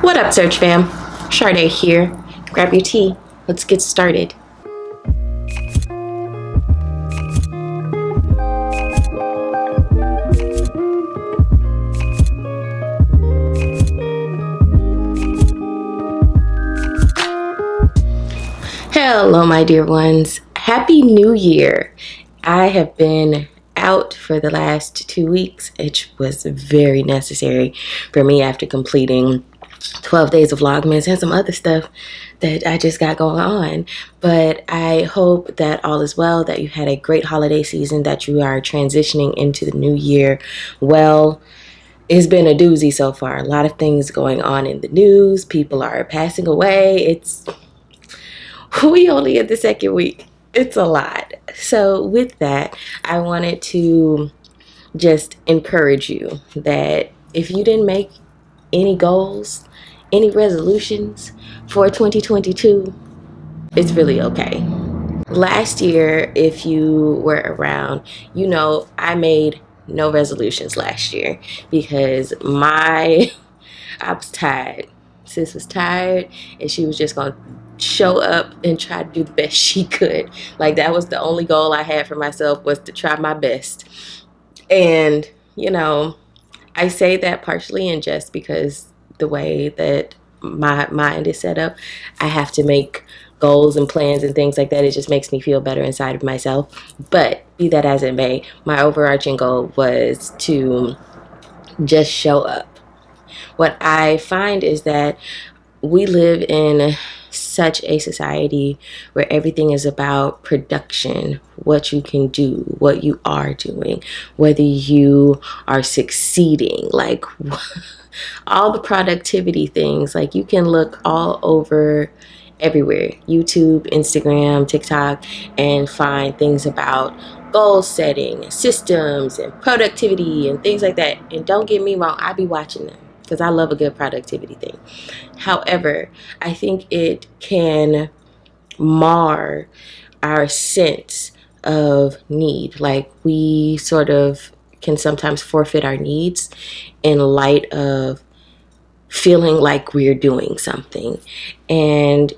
What up, Search fam? Sharde here. Grab your tea. Let's get started. Hello, my dear ones. Happy New Year. I have been out for the last 2 weeks, which was very necessary for me after completing 12 days of Vlogmas and some other stuff that I just got going on. But I hope that all is well, that you had a great holiday season, that you are transitioning into the new year well. It's been a doozy so far. A lot of things going on in the news. People are passing away. We only in the second week. It's a lot. So with that, I wanted to just encourage you that if you didn't make any goals, any resolutions for 2022, it's really okay. Last year, if you were around, you know I made no resolutions last year because I was tired. Sis was tired and she was just going to show up and try to do the best she could. Like, that was the only goal I had for myself, was to try my best. And, I say that partially in jest because the way that my mind is set up, I have to make goals and plans and things like that. It just makes me feel better inside of myself. But be that as it may, my overarching goal was to just show up. What I find is that we live in such a society where everything is about production, what you can do, what you are doing, whether you are succeeding, like all the productivity things. Like, you can look all over everywhere, YouTube, Instagram, TikTok, and find things about goal setting, systems, and productivity and things like that. And don't get me wrong, I be watching them because I love a good productivity thing. However, I think it can mar our sense of need. Like, we sort of can sometimes forfeit our needs in light of feeling like we're doing something. And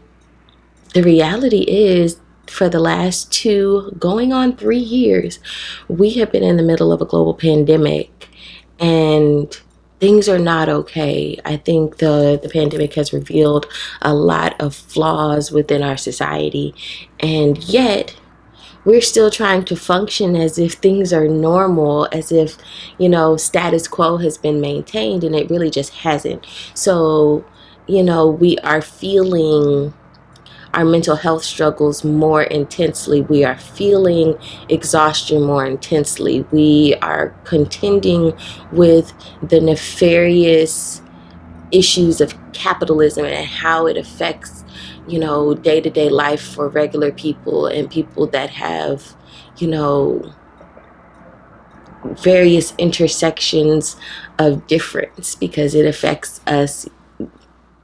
the reality is, for the last 2 going on 3 years, we have been in the middle of a global pandemic, and things are not okay. I think the pandemic has revealed a lot of flaws within our society, and yet we're still trying to function as if things are normal, as if, status quo has been maintained, and it really just hasn't. So, we are feeling our mental health struggles more intensely. We are feeling exhaustion more intensely. We are contending with the nefarious issues of capitalism and how it affects, day-to-day life for regular people and people that have, various intersections of difference, because it affects us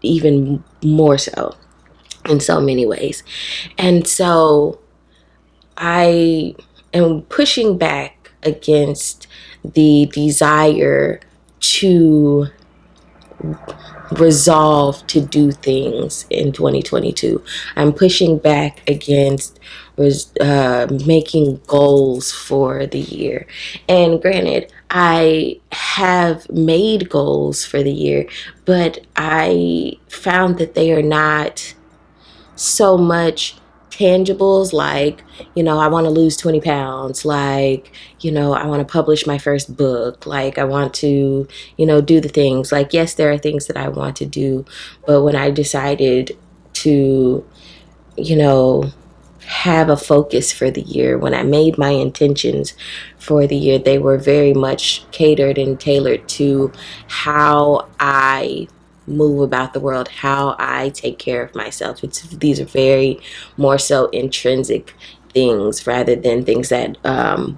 even more so in so many ways. And so I am pushing back against the desire to resolve to do things in 2022. I'm pushing back against making goals for the year. And granted, I have made goals for the year, but I found that they are not so much tangibles, like, I want to lose 20 pounds, like, I want to publish my first book, like, I want to, do the things. Like, yes, there are things that I want to do, but when I decided to, have a focus for the year, when I made my intentions for the year, they were very much catered and tailored to how I move about the world, how I take care of myself. These are very more so intrinsic things rather than things that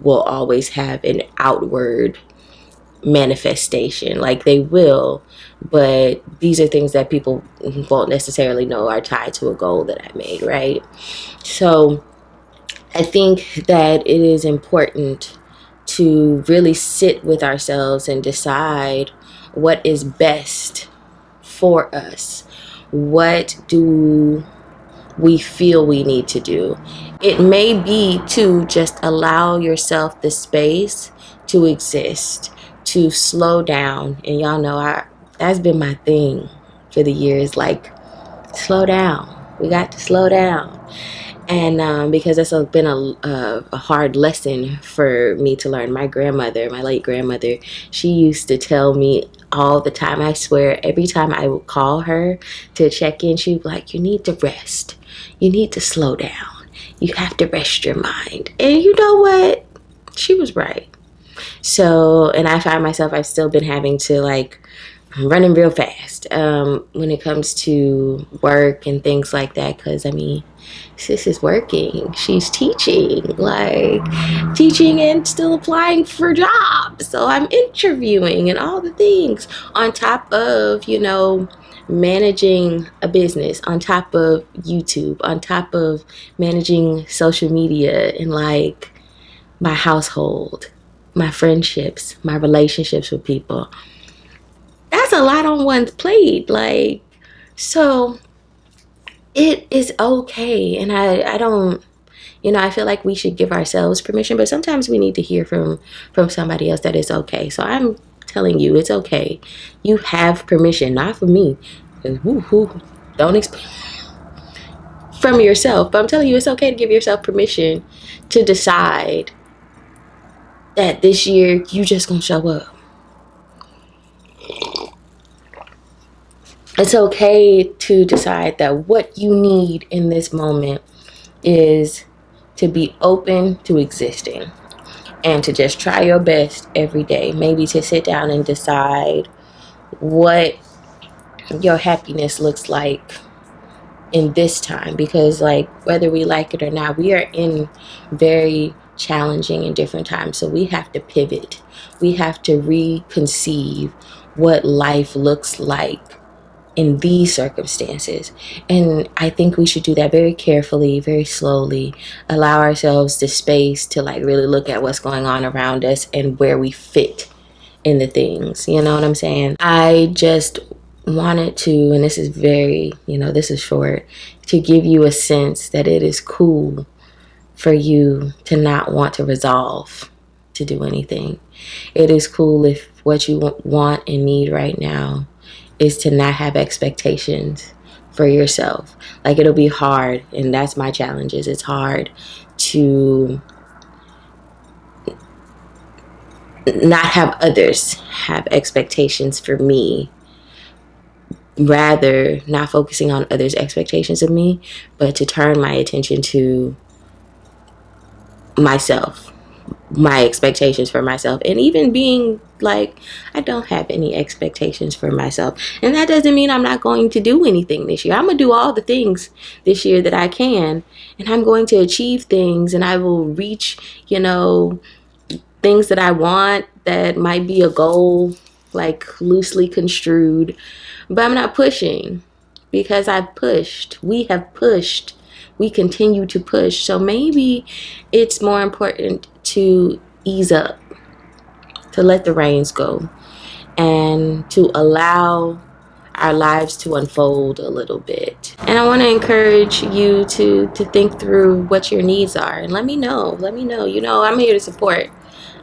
will always have an outward manifestation. Like, they will, but these are things that people won't necessarily know are tied to a goal that I made, right? So I think that it is important to really sit with ourselves and decide what is best for us? What do we feel we need to do? It may be to just allow yourself the space to exist, to slow down. And y'all know that's been my thing for the years, like, slow down. We got to slow down. And because that's been a hard lesson for me to learn. My grandmother, my late grandmother, she used to tell me all the time, I swear, every time I would call her to check in, she'd be like, you need to rest. You need to slow down. You have to rest your mind. And you know what? She was right. So, and I find myself, I've still been having to, like, I'm running real fast when it comes to work and things like that, because I mean, sis is working, she's teaching, like teaching and still applying for jobs, so I'm interviewing and all the things on top of, you know, managing a business, on top of YouTube, on top of managing social media, and like my household, my friendships, my relationships with people. That's a lot on one's plate. Like, so it is okay. And I don't, you know, I feel like we should give ourselves permission, but sometimes we need to hear from somebody else that it's okay. So I'm telling you, it's okay. You have permission, not from me. Woo-hoo, don't expect from yourself. But I'm telling you, it's okay to give yourself permission to decide that this year you just gonna show up. It's okay to decide that what you need in this moment is to be open to existing and to just try your best every day. Maybe to sit down and decide what your happiness looks like in this time, because like whether we like it or not, we are in very challenging and different times. So we have to pivot. We have to reconceive what life looks like in these circumstances. And I think we should do that very carefully, very slowly, allow ourselves the space to like really look at what's going on around us and where we fit in the things. You know what I'm saying? I just wanted to, and this is very, you know, this is short, to give you a sense that it is cool for you to not want to resolve to do anything. It is cool if what you want and need right now is to not have expectations for yourself. Like, it'll be hard, and that's my challenges. It's hard to not have others have expectations for me, rather not focusing on others' expectations of me, but to turn my attention to myself, my expectations for myself, and even being like, I don't have any expectations for myself. And that doesn't mean I'm not going to do anything this year. I'm gonna do all the things this year that I can, and I'm going to achieve things, and I will reach, you know, things that I want that might be a goal, like loosely construed, but I'm not pushing, because I've pushed. We have pushed. We continue to push. So maybe it's more important to ease up, to let the reins go, and to allow our lives to unfold a little bit. And I want to encourage you to think through what your needs are, and let me know. You know, I'm here to support.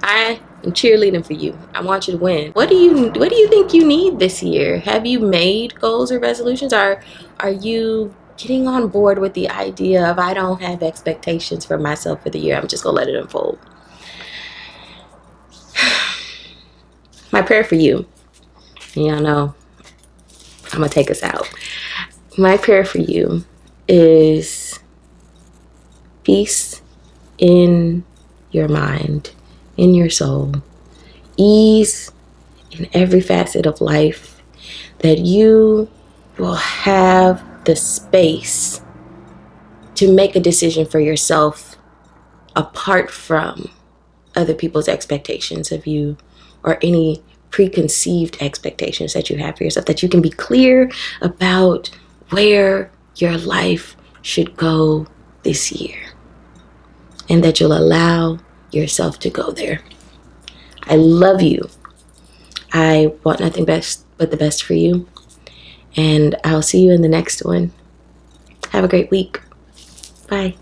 I am cheerleading for you. I want you to win. What do you think you need this year? Have you made goals or resolutions? Are you getting on board with the idea of, I don't have expectations for myself for the year, I'm just gonna let it unfold? My prayer for you, y'all know I'm gonna take us out. My prayer for you is peace in your mind, in your soul, ease in every facet of life, that you will have the space to make a decision for yourself apart from other people's expectations of you, or any preconceived expectations that you have for yourself, that you can be clear about where your life should go this year, and that you'll allow yourself to go there. I love you. I want nothing but the best for you. And I'll see you in the next one. Have a great week. Bye.